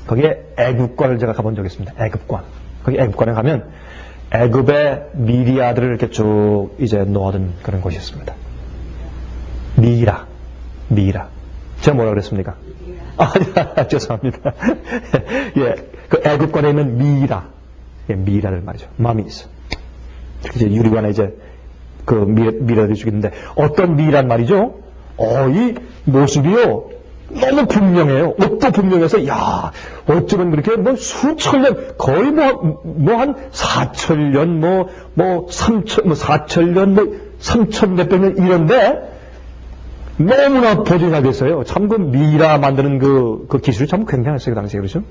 A: 거기에 애국관을 제가 가본 적이 있습니다. 애국관. 거기 애국관에 가면 애굽의 미리아들을 이렇게 쭉 이제 놓아둔 그런 곳이 있습니다. 미이라. 제가 뭐라 그랬습니까? 죄송합니다. 예, 그 애국관에 있는 미이라. 예, 미이라를 말이죠. 마미스. 이제 유리관에 이제 그 미이라들이 죽였는데 어떤 미이란 말이죠? 이 모습이요. 너무 분명해요. 옷도 분명해서, 야, 어쩌면 그렇게 수천 년, 거의 한 4천년, 4천년, 3천 몇백 년 이런데, 너무나 보존하겠어요. 참 그 미라 만드는 그 기술이 참 굉장했어요. 그 당시에. 그렇죠?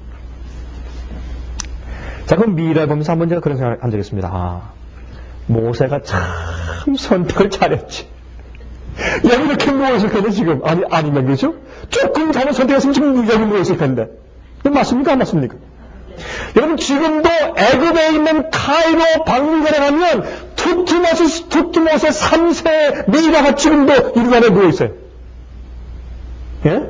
A: 자, 그럼 미라 보면서 한번 제가 그런 생각을 한 적이 있습니다. 모세가 참 선택을 잘했지. 여기 이렇게 누워있을 텐데, 지금. 아니면, 그죠? 조금 잘못 선택했으면 지금 여기 누워있을 텐데. 맞습니까? 안 맞습니까? 여러분, 지금도 애굽에 있는 카이로 박물관에 가면 투트모스 3세 미라가 지금도 유리관에 누워있어요. 예?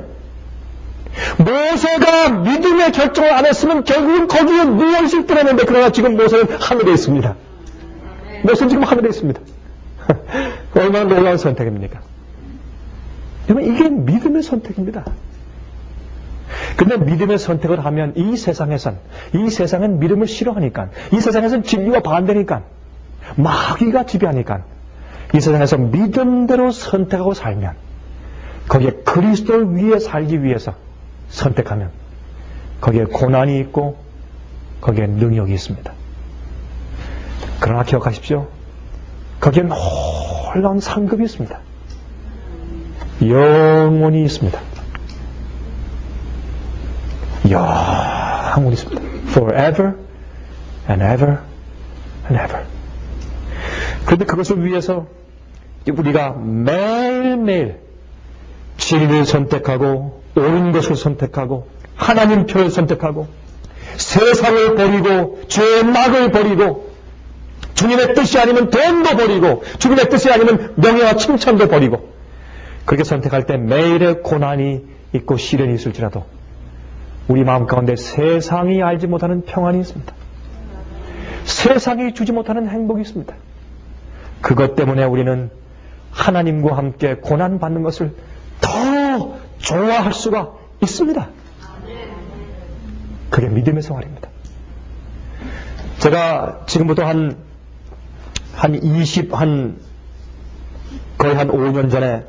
A: 모세가 믿음의 결정을 안 했으면 결국은 거기에 누워있을 뻔했는데, 그러나 지금 모세는 하늘에 있습니다. 모세는 지금 하늘에 있습니다. 얼마나 놀라운 선택입니까? 여러분, 이게 믿음의 선택입니다. 근데 믿음의 선택을 하면 이 세상은 믿음을 싫어하니까, 이 세상에서는 진리와 반대니까, 마귀가 지배하니까, 이 세상에서 믿음대로 선택하고 살면, 거기에 그리스도를 위해 살기 위해서 선택하면, 거기에 고난이 있고, 거기에 능력이 있습니다. 그러나 기억하십시오. 거기에 놀라운 상급이 있습니다. 영원히 있습니다. 영원히 있습니다. Forever and ever and ever. 그런데 그것을 위해서 우리가 매일매일 진리를 선택하고 옳은 것을 선택하고 하나님 편을 선택하고 세상을 버리고 죄의 낙을 버리고 주님의 뜻이 아니면 돈도 버리고 주님의 뜻이 아니면 명예와 칭찬도 버리고 그렇게 선택할 때 매일의 고난이 있고 시련이 있을지라도 우리 마음 가운데 세상이 알지 못하는 평안이 있습니다. 세상이 주지 못하는 행복이 있습니다. 그것 때문에 우리는 하나님과 함께 고난받는 것을 더 좋아할 수가 있습니다. 그게 믿음의 생활입니다. 제가 지금부터 거의 한 5년 전에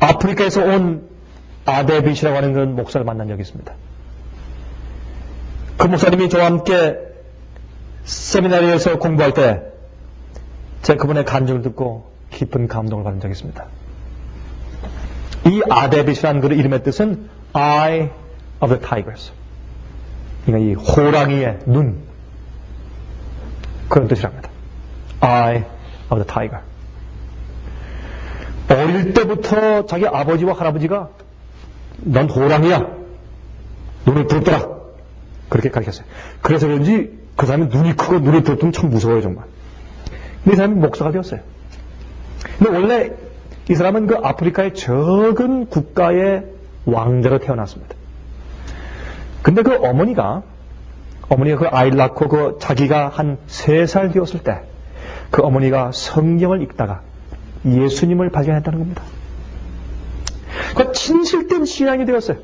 A: 아프리카에서 온 아데빗이라고 하는 그런 목사를 만난 적이 있습니다. 그 목사님이 저와 함께 세미나리에서 공부할 때 제가 그분의 간증을 듣고 깊은 감동을 받은 적이 있습니다. 이 아데빗이라는 그 이름의 뜻은 Eye of the Tigers. 그러니까 이 호랑이의 눈, 그런 뜻이랍니다. Eye of the Tiger. 어릴 때부터 자기 아버지와 할아버지가 넌 호랑이야, 눈을 부릅떠라, 그렇게 가르쳤어요. 그래서 그런지 그 사람이 눈이 크고 눈을 부릅뜨면 참 무서워요, 정말. 근데 이 사람이 목사가 되었어요. 근데 원래 이 사람은 그 아프리카의 적은 국가의 왕자로 태어났습니다. 근데 그 어머니가 그 아이를 낳고 그 자기가 한 3살 되었을 때 그 어머니가 성경을 읽다가 예수님을 발견했다는 겁니다. 그 진실된 신앙이 되었어요.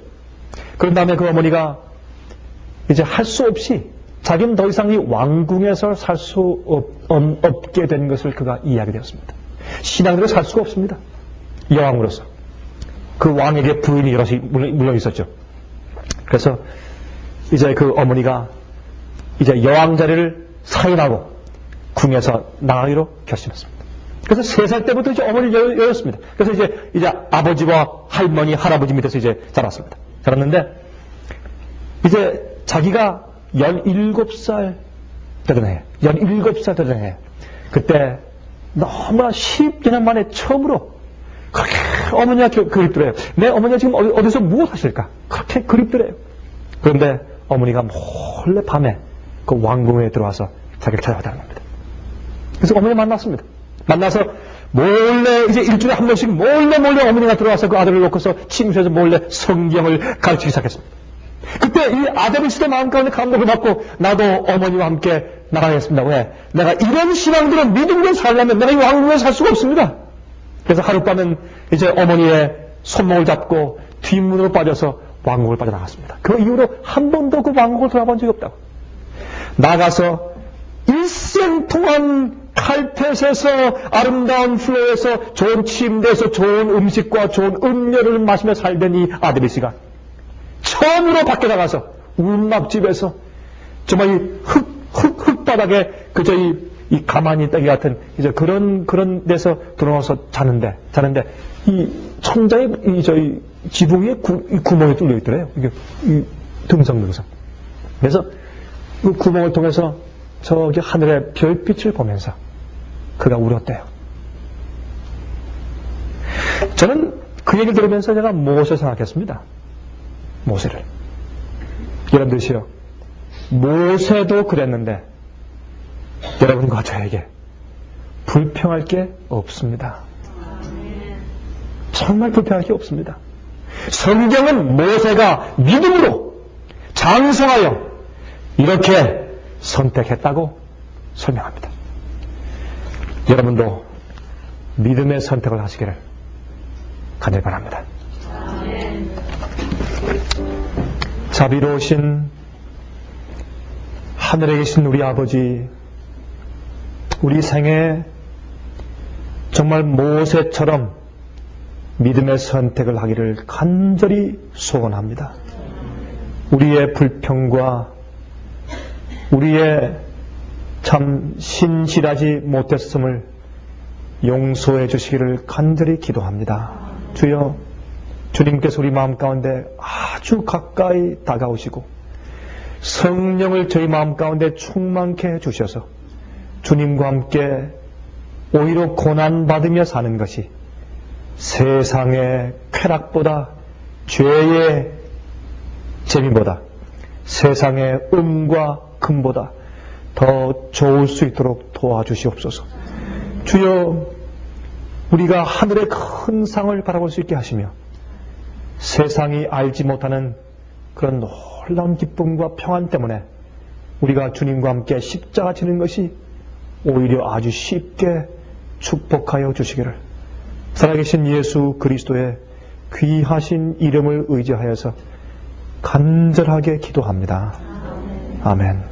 A: 그런 다음에 그 어머니가 이제 할 수 없이 자기는 더 이상 이 왕궁에서 살 수 없게 된 것을 그가 이해하게 되었습니다. 신앙대로 살 수가 없습니다. 여왕으로서. 그 왕에게 부인이 여럿이 물론 있었죠. 그래서 이제 그 어머니가 이제 여왕 자리를 사임하고 궁에서 나가기로 결심했습니다. 그래서 3살 때부터 이제 어머니를 열었습니다. 그래서 이제 아버지와 할머니, 할아버지 밑에서 이제 자랐습니다. 자랐는데 이제 자기가 17살 되던 해, 17살 되던 해, 그때 너무나 10년 만에 처음으로 그렇게 어머니가 그립더래요. 내 어머니가 지금 어디서 무엇 하실까? 그렇게 그립더래요. 그런데 어머니가 몰래 밤에 그 왕궁에 들어와서 자기를 찾아왔다는 겁니다. 그래서 어머니 만났습니다. 만나서 몰래 이제 일주일에 한 번씩 몰래 어머니가 들어와서 그 아들을 놓고서 침실에서 몰래 성경을 가르치기 시작했습니다. 그때 이 아데빗의 마음 가운데 감동을 받고 나도 어머니와 함께 나가겠습니다. 왜? 내가 이런 신앙들을 믿음으로 살려면 내가 이 왕궁에 살 수가 없습니다. 그래서 하룻밤은 이제 어머니의 손목을 잡고 뒷문으로 빠져서 왕궁을 빠져나갔습니다. 그 이후로 한 번도 그 왕궁을 돌아본 적이 없다고. 나가서 일생 동안 칼펫에서 아름다운 플로어에서 좋은 침대에서 좋은 음식과 좋은 음료를 마시며 살던 이 아데빗이가 처음으로 밖에 나가서 운막집에서 정말 이 흙바닥에 그저 이 가만히 있다기 같은 이제 그런 데서 들어와서 자는데 이 천장에 저희 지붕 위에 구멍이 뚫려 있더래요. 이게 이 등성. 그래서 그 구멍을 통해서 저기 하늘의 별빛을 보면서 그가 울었대요. 저는 그 얘기를 들으면서 제가 모세 생각했습니다. 모세를. 여러분들이요, 모세도 그랬는데 여러분과 저에게 불평할 게 없습니다. 정말 불평할 게 없습니다. 성경은 모세가 믿음으로 장성하여 이렇게 선택했다고 설명합니다. 여러분도 믿음의 선택을 하시기를 간절히 바랍니다. 자비로우신 하늘에 계신 우리 아버지, 우리 생에 정말 모세처럼 믿음의 선택을 하기를 간절히 소원합니다. 우리의 불평과 우리의 참 신실하지 못했음을 용서해 주시기를 간절히 기도합니다. 주여, 주님께서 우리 마음 가운데 아주 가까이 다가오시고 성령을 저희 마음 가운데 충만케 해주셔서 주님과 함께 오히려 고난받으며 사는 것이 세상의 쾌락보다 죄의 재미보다 세상의 은과 금보다 더 좋을 수 있도록 도와주시옵소서. 주여, 우리가 하늘의 큰 상을 바라볼 수 있게 하시며 세상이 알지 못하는 그런 놀라운 기쁨과 평안 때문에 우리가 주님과 함께 십자가 지는 것이 오히려 아주 쉽게 축복하여 주시기를 살아계신 예수 그리스도의 귀하신 이름을 의지하여서 간절하게 기도합니다. 아멘.